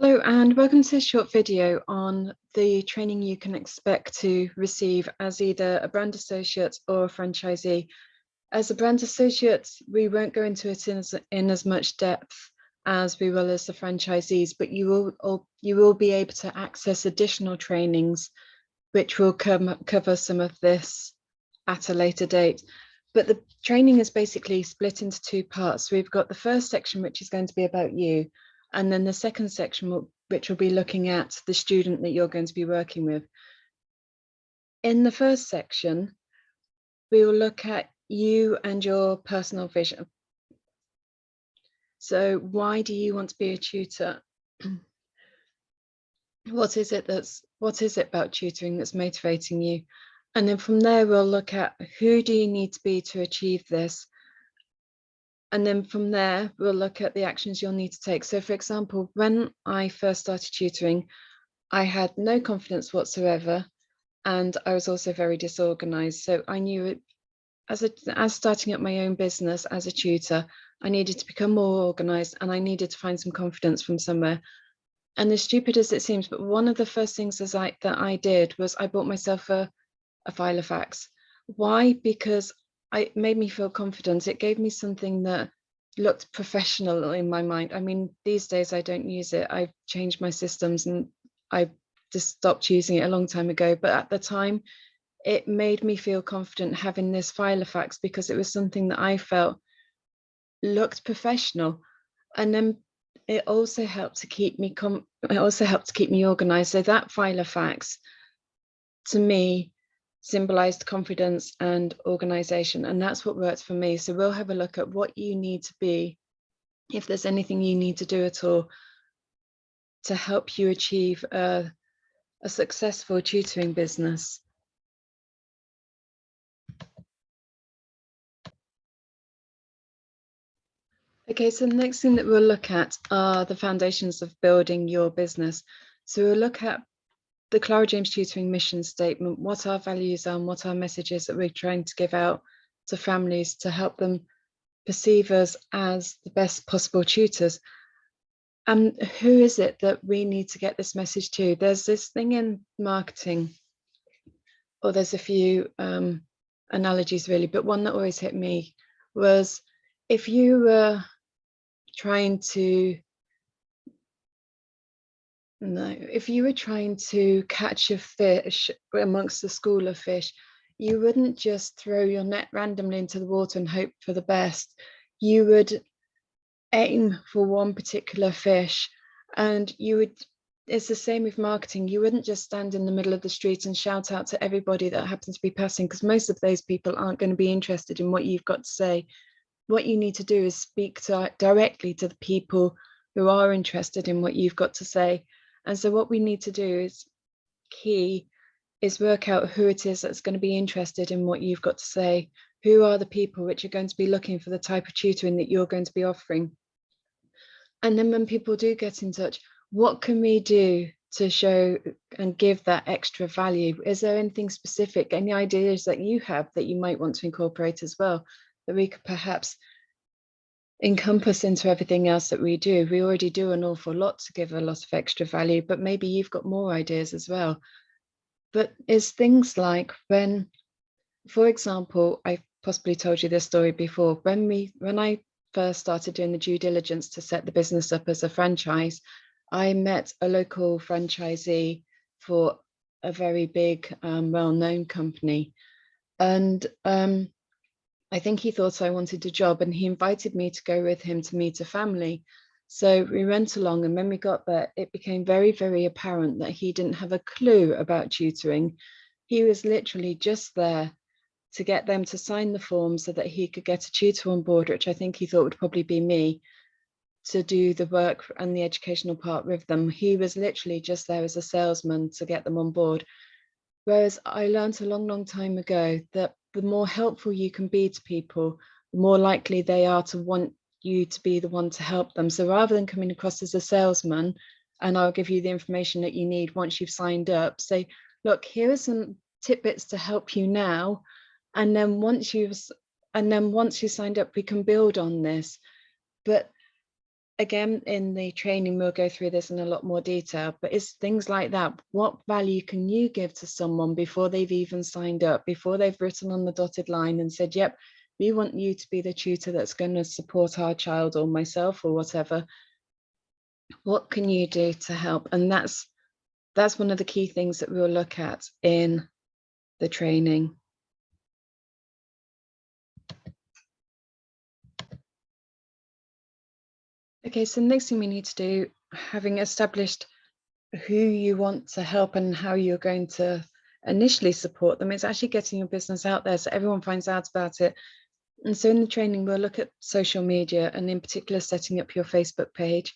Hello and welcome to this short video on the training you can expect to receive as either a brand associate or a franchisee. As a brand associate, we won't go into it in as much depth as we will as the franchisees, but you will be able to access additional trainings which will cover some of this at a later date. But the training is basically split into two parts. We've got the first section, which is going to be about you, and then the second section, which will be looking at the student that you're going to be working with. In the first section, we will look at you and your personal vision. So why do you want to be a tutor? What is it about tutoring that's motivating you? And then from there, we'll look at who do you need to be to achieve this? And then from there, we'll look at the actions you'll need to take. So for example, when I first started tutoring, I had no confidence whatsoever. And I was also very disorganized. So I knew it, as starting up my own business as a tutor, I needed to become more organized and I needed to find some confidence from somewhere. And as stupid as it seems, but one of the first things that I did was I bought myself a file of facts. Why? Because it made me feel confident. It gave me something that looked professional in my mind. I mean, these days I don't use it. I've changed my systems and I just stopped using it a long time ago. But at the time, it made me feel confident having this file of facts because it was something that I felt looked professional. And then it also helped to keep me organized. So that file of facts, to me, symbolized confidence and organization, and that's what worked for me. So we'll have a look at what you need to be, if there's anything you need to do at all to help you achieve a successful tutoring business. Okay, so the next thing that we'll look at are the foundations of building your business. So we'll look at the Clara James Tutoring mission statement, what our values are and what our messages that we're trying to give out to families to help them perceive us as the best possible tutors. And who is it that we need to get this message to? There's this thing in marketing, or there's a few analogies really, but one that always hit me was if you were trying to catch a fish amongst a school of fish, you wouldn't just throw your net randomly into the water and hope for the best. You would aim for one particular fish, and it's the same with marketing. You wouldn't just stand in the middle of the street and shout out to everybody that happens to be passing, because most of those people aren't going to be interested in what you've got to say. What you need to do is speak directly to the people who are interested in what you've got to say. And so what we need to do is work out who it is that's going to be interested in what you've got to say. Who are the people which are going to be looking for the type of tutoring that you're going to be offering? And then when people do get in touch, what can we do to show and give that extra value? Is there anything specific, any ideas that you have that you might want to incorporate as well, that we could perhaps encompass into everything else that we do? We already do an awful lot to give a lot of extra value, but maybe you've got more ideas as well. But it's things like when, for example, I possibly told you this story before, when I first started doing the due diligence to set the business up as a franchise, I met a local franchisee for a very big, well-known company. And I think he thought I wanted a job, and he invited me to go with him to meet a family. So we went along, and when we got there, it became very, very apparent that he didn't have a clue about tutoring. He was literally just there to get them to sign the form so that he could get a tutor on board, which I think he thought would probably be me, to do the work and the educational part with them. He was literally just there as a salesman to get them on board. Whereas I learned a long, long time ago that the more helpful you can be to people, the more likely they are to want you to be the one to help them. So rather than coming across as a salesman, and I'll give you the information that you need once you've signed up, say, look, here are some tidbits to help you now. And then once you've signed up, we can build on this. But again, in the training, we'll go through this in a lot more detail, but it's things like that. What value can you give to someone before they've even signed up, before they've written on the dotted line and said, yep, we want you to be the tutor that's going to support our child or myself or whatever. What can you do to help? And that's one of the key things that we'll look at in the training. Okay, so the next thing we need to do, having established who you want to help and how you're going to initially support them, is actually getting your business out there so everyone finds out about it. And so in the training, we'll look at social media, and in particular, setting up your Facebook page.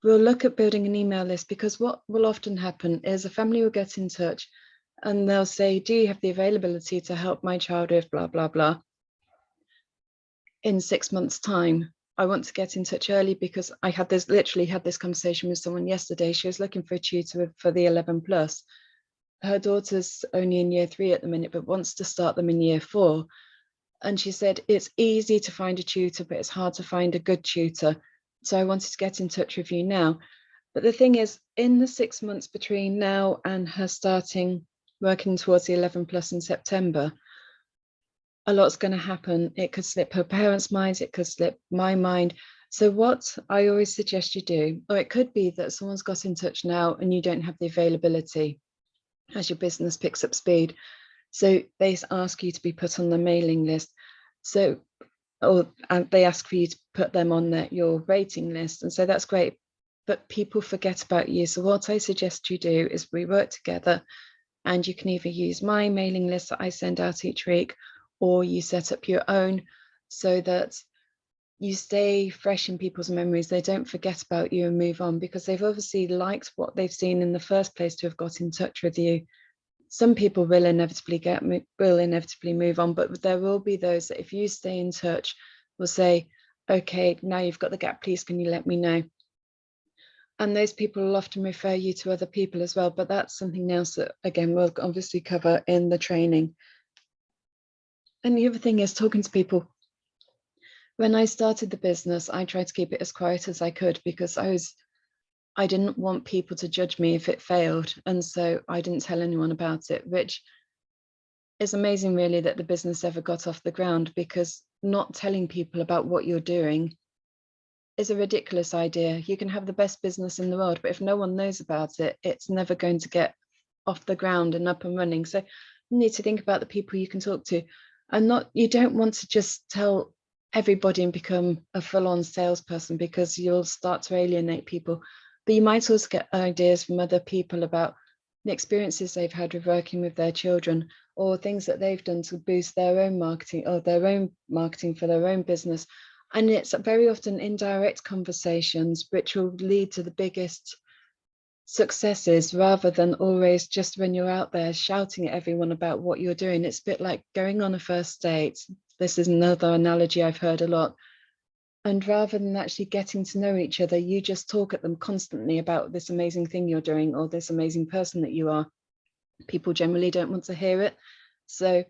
We'll look at building an email list, because what will often happen is a family will get in touch and they'll say, do you have the availability to help my child with blah, blah, blah in 6 months' time? I want to get in touch early because I literally had this conversation with someone yesterday. She was looking for a tutor for the 11 plus. Her daughter's only in year 3 at the minute, but wants to start them in year 4. And she said, it's easy to find a tutor, but it's hard to find a good tutor. So I wanted to get in touch with you now. But the thing is, in the 6 months between now and her starting working towards the 11 plus in September, a lot's going to happen. It could slip her parents' minds, it could slip my mind. So what I always suggest you do, or it could be that someone's got in touch now and you don't have the availability as your business picks up speed. So they ask you to be put on the mailing list. So, and they ask for you to put them on your rating list. And so that's great, but people forget about you. So what I suggest you do is we work together, and you can either use my mailing list that I send out each week, or you set up your own so that you stay fresh in people's memories. They don't forget about you and move on, because they've obviously liked what they've seen in the first place to have got in touch with you. Some people will inevitably move on, but there will be those that, if you stay in touch, will say, okay, now you've got the gap, please can you let me know? And those people will often refer you to other people as well, but that's something else that, again, we'll obviously cover in the training. And the other thing is talking to people. When I started the business, I tried to keep it as quiet as I could, because I didn't want people to judge me if it failed. And so I didn't tell anyone about it, which is amazing really that the business ever got off the ground, because not telling people about what you're doing is a ridiculous idea. You can have the best business in the world, but if no one knows about it, it's never going to get off the ground and up and running. So you need to think about the people you can talk to, and you don't want to just tell everybody and become a full-on salesperson, because you'll start to alienate people. But you might also get ideas from other people about the experiences they've had with working with their children, or things that they've done to boost their own marketing, or their own marketing for their own business. And it's very often indirect conversations which will lead to the biggest successes, rather than always just when you're out there shouting at everyone about what you're doing. It's a bit like going on a first date. This is another analogy I've heard a lot. And rather than actually getting to know each other, you just talk at them constantly about this amazing thing you're doing, or this amazing person that you are. People generally don't want to hear it. So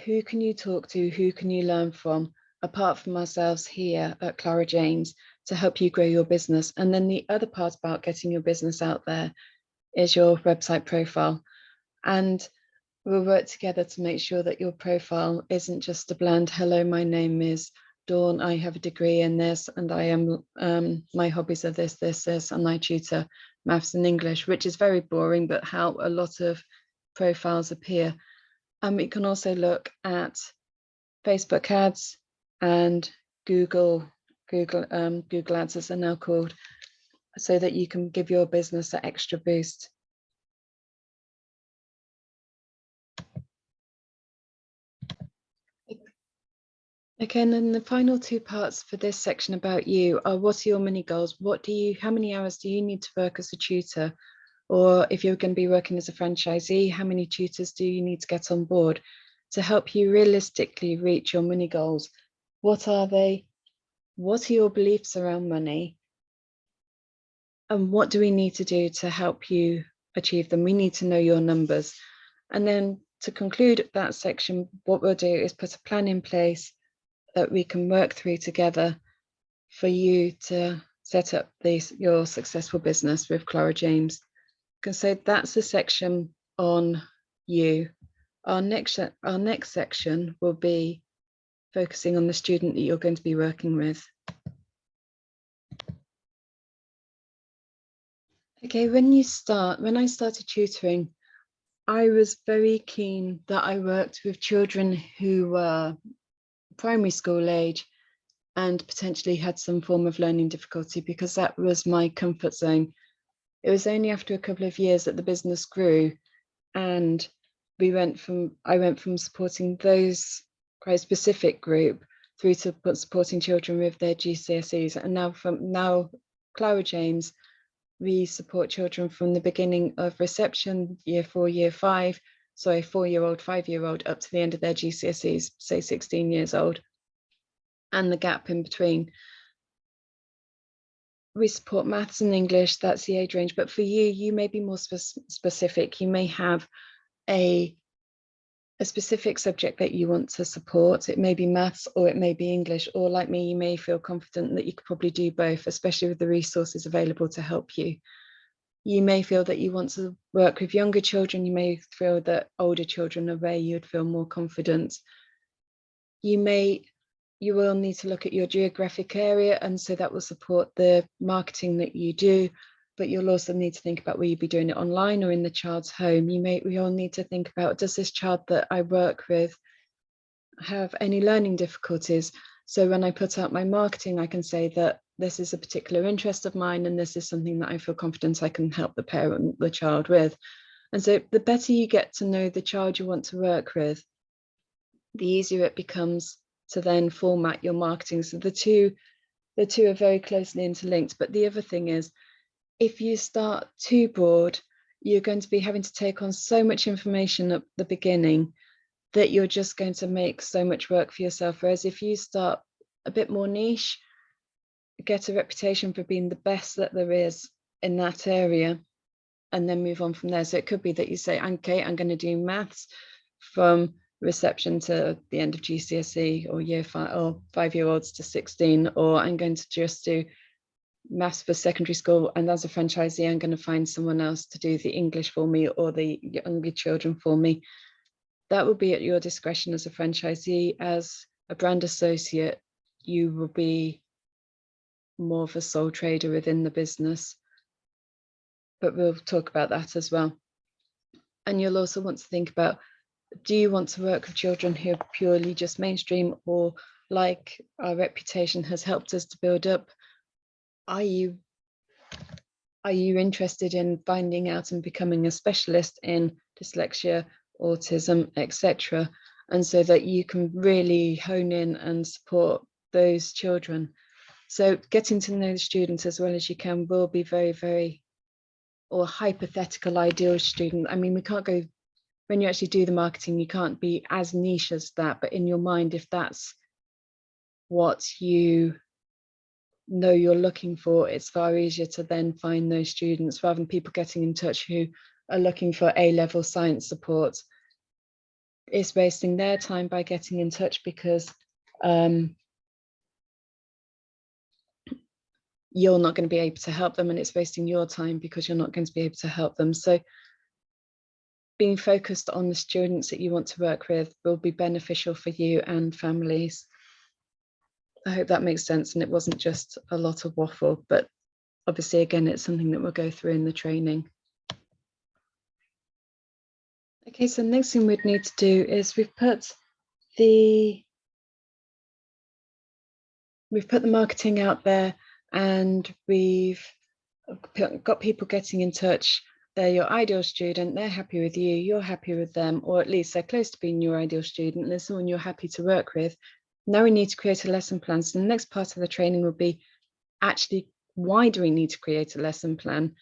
who can you talk to? Who can you learn from, apart from ourselves here at Clara James, to help you grow your business? And then the other part about getting your business out there is your website profile. And we'll work together to make sure that your profile isn't just a bland, hello, my name is Dawn, I have a degree in this, and I am, my hobbies are this, this, this, and I tutor maths and English, which is very boring, but how a lot of profiles appear. And we can also look at Facebook ads and Google ads, as they're now called, so that you can give your business an extra boost. Okay, and then the final two parts for this section about you are: what are your mini goals? How many hours do you need to work as a tutor? Or if you're going to be working as a franchisee, how many tutors do you need to get on board to help you realistically reach your mini goals? What are they? What are your beliefs around money? And what do we need to do to help you achieve them? We need to know your numbers. And then to conclude that section, what we'll do is put a plan in place that we can work through together for you to set up your successful business with Clara James. So that's the section on you. Our next section will be focusing on the student that you're going to be working with. Okay, when I started tutoring, I was very keen that I worked with children who were primary school age and potentially had some form of learning difficulty, because that was my comfort zone. It was only after a couple of years that the business grew, and I went from supporting those quite specific group through to supporting children with their GCSEs, and now Clara James, we support children from the beginning of reception, year 4, year 5, so 4-year-old, 5-year-old, up to the end of their GCSEs, say 16 years old, and the gap in between. We support maths and English, that's the age range, but for you may be more specific. You may have a specific subject that you want to support. It may be maths or it may be English, or like me, you may feel confident that you could probably do both, especially with the resources available to help you. You may feel that you want to work with younger children. You may feel that older children are where you'd feel more confident. You will need to look at your geographic area, and so that will support the marketing that you do, but you'll also need to think about will you be doing it online or in the child's home. We all need to think about, does this child that I work with have any learning difficulties? So when I put out my marketing, I can say that this is a particular interest of mine, and this is something that I feel confident I can help the child with. And so the better you get to know the child you want to work with, the easier it becomes to then format your marketing. So the two are very closely interlinked. But the other thing is, if you start too broad, you're going to be having to take on so much information at the beginning that you're just going to make so much work for yourself. Whereas if you start a bit more niche, get a reputation for being the best that there is in that area, and then move on from there. So it could be that you say, okay, I'm going to do maths from reception to the end of GCSE, or year 5, or 5-year-olds to 16, or I'm going to just do maths for secondary school, and as a franchisee I'm going to find someone else to do the English for me or the younger children for me. That will be at your discretion as a franchisee. As a brand associate, you will be more of a sole trader within the business, but we'll talk about that as well. And you'll also want to think about, do you want to work with children who are purely just mainstream, or like our reputation has helped us to build up, are you interested in finding out and becoming a specialist in dyslexia, autism, etc., and so that you can really hone in and support those children. So getting to know the students as well as you can will be very, very, or hypothetical ideal student. I mean, we can't go, when you actually do the marketing, you can't be as niche as that, but in your mind, if that's what you know you're looking for, it's far easier to then find those students, rather than people getting in touch who are looking for A-level science support. It's wasting their time by getting in touch, because you're not going to be able to help them, and it's wasting your time because you're not going to be able to help them. So being focused on the students that you want to work with will be beneficial for you and families. I hope that makes sense, and it wasn't just a lot of waffle, but obviously, again, it's something that we'll go through in the training. Okay, so the next thing we'd need to do is we've put the marketing out there, and we've got people getting in touch. They're your ideal student, they're happy with you, you're happy with them, or at least they're close to being your ideal student, and there's someone you're happy to work with. Now we need to create a lesson plan. So the next part of the training will be, actually, why do we need to create a lesson plan?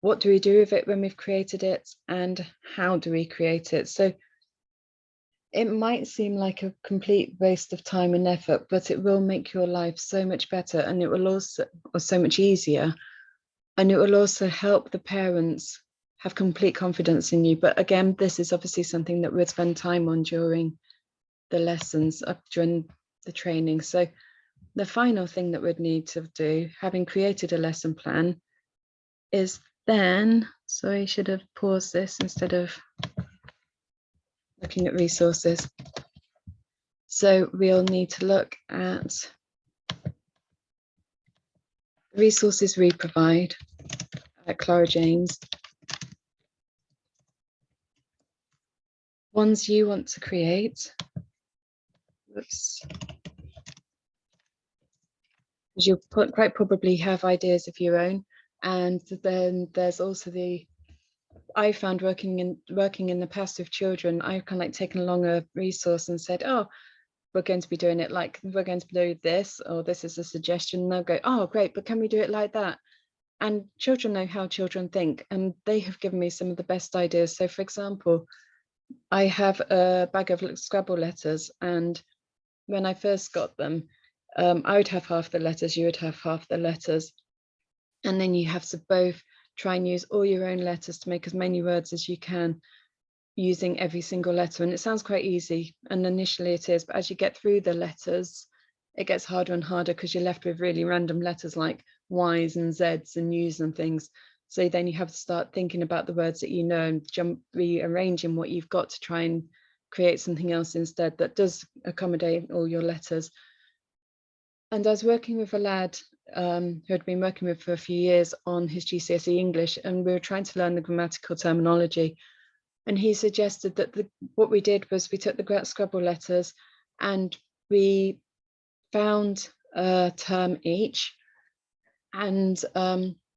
What do we do with it when we've created it, and how do we create it? So it might seem like a complete waste of time and effort, but it will make your life so much better, and it will also, or so much easier, and it will also help the parents have complete confidence in you. But again, this is obviously something that we'll spend time on during the lessons, during the training. So the final thing that we'd need to do, having created a lesson plan, is then, sorry, I should have paused this instead of looking at resources. So we'll need to look at resources we provide at Clara James, ones you want to create. Oops. Because you'll quite probably have ideas of your own, and then there's also I found working in the past with children, I've kind of like taken along a resource and said, oh, we're going to be doing it like, we're going to do this, or this is a suggestion, and they'll go, oh great, but can we do it like that? And children know how children think, and they have given me some of the best ideas. So for example, I have a bag of Scrabble letters, and when I first got them, I would have half the letters, you would have half the letters, and then you have to both try and use all your own letters to make as many words as you can using every single letter. And it sounds quite easy, and initially it is, but as you get through the letters, it gets harder and harder because you're left with really random letters like Y's and Z's and U's and things. So then you have to start thinking about the words that you know and rearranging what you've got to try and create something else instead that does accommodate all your letters. And I was working with a lad who had been working with for a few years on his GCSE English, and we were trying to learn the grammatical terminology. And he suggested that what we did was we took the Scrabble letters and we found a term each, and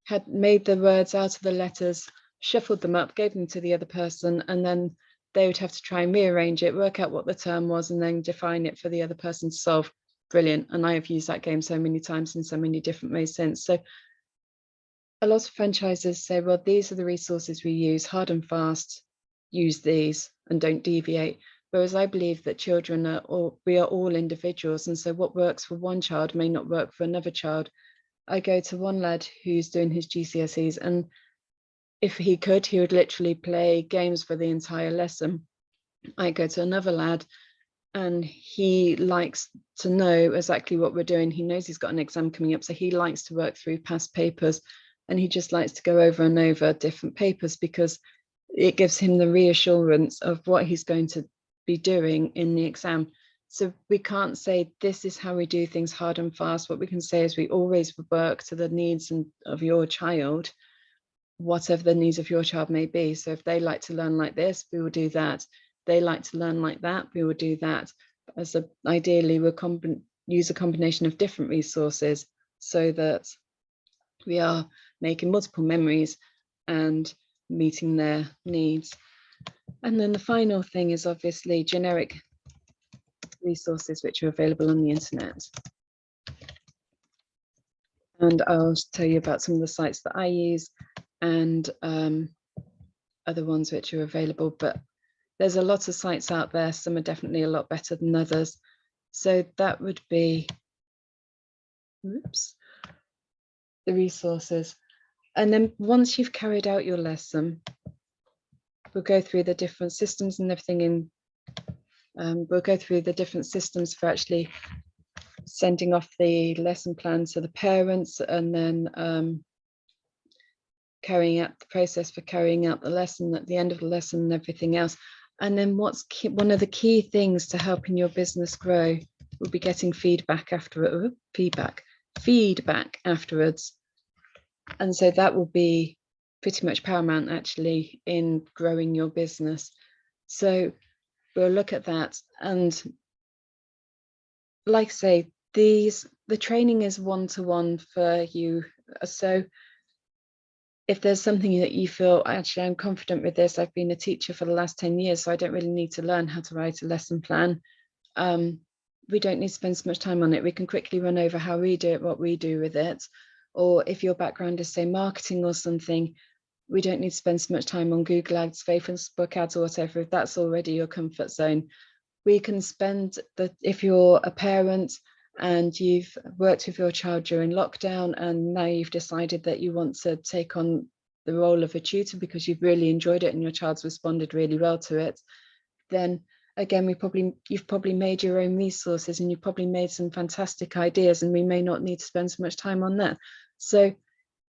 had made the words out of the letters, shuffled them up, gave them to the other person, and then they would have to try and rearrange it, work out what the term was, and then define it for the other person to solve. Brilliant. And I have used that game so many times in so many different ways since. So a lot of franchises say, well, these are the resources we use, hard and fast, use these and don't deviate. Whereas I believe that children we are all individuals, and so what works for one child may not work for another child. I go to one lad who's doing his GCSEs, and if he could, he would literally play games for the entire lesson. I go to another lad and he likes to know exactly what we're doing. He knows he's got an exam coming up, so he likes to work through past papers, and he just likes to go over and over different papers because it gives him the reassurance of what he's going to be doing in the exam. So we can't say this is how we do things hard and fast. What we can say is we always work to the needs of your child, whatever the needs of your child may be. So if they like to learn like this, we will do that. They like to learn like that, we will do that. Ideally, we'll use a combination of different resources so that we are making multiple memories and meeting their needs. And then the final thing is obviously generic resources which are available on the internet. And I'll tell you about some of the sites that I use and other ones which are available, but there's a lot of sites out there. Some are definitely a lot better than others. So that would be, oops, the resources. And then once you've carried out your lesson, we'll go through the different systems and everything we'll go through the different systems for actually sending off the lesson plan to the parents, and then carrying out the process for carrying out the lesson at the end of the lesson and everything else. And then one of the key things to helping your business grow will be getting feedback afterwards. And so that will be pretty much paramount actually in growing your business. So we'll look at that. And like I say, the training is one-to-one for you. So if there's something that you feel, actually, I'm confident with this, I've been a teacher for the last 10 years, so I don't really need to learn how to write a lesson plan. We don't need to spend so much time on it. We can quickly run over how we do it, what we do with it. Or if your background is, say, marketing or something, we don't need to spend so much time on Google Ads, Facebook ads, or whatever. If that's already your comfort zone, we can spend if you're a parent and you've worked with your child during lockdown and now you've decided that you want to take on the role of a tutor because you've really enjoyed it and your child's responded really well to it, then again, you've probably made your own resources, and you've probably made some fantastic ideas, and we may not need to spend so much time on that. So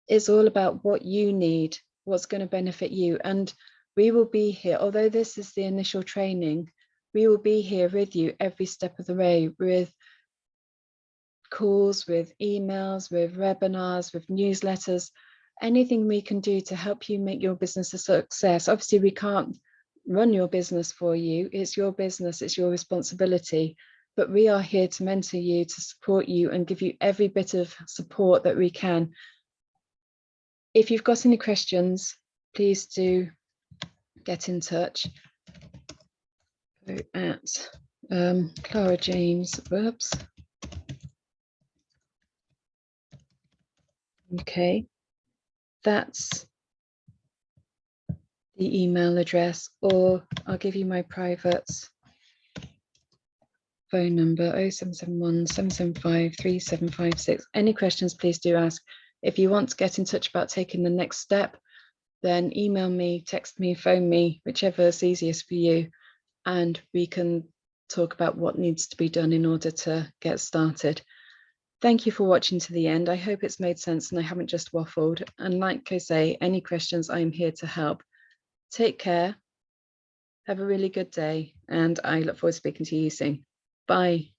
it's all about what you need, what's going to benefit you. And we will be here, although this is the initial training, we will be here with you every step of the way, with calls, with emails, with webinars, with newsletters, anything we can do to help you make your business a success. Obviously, we can't run your business for you. It's your business, it's your responsibility. But we are here to mentor you, to support you, and give you every bit of support that we can. If you've got any questions, please do get in touch. Go at Clara James, whoops. Okay, that's the email address, or I'll give you my private phone number, 0771 775 3756. Any questions, please do ask. If you want to get in touch about taking the next step, then email me, text me, phone me, whichever is easiest for you, and we can talk about what needs to be done in order to get started. Thank you for watching to the end. I hope it's made sense and I haven't just waffled. And like I say, any questions, I'm here to help. Take care. Have a really good day, and I look forward to speaking to you soon. Bye.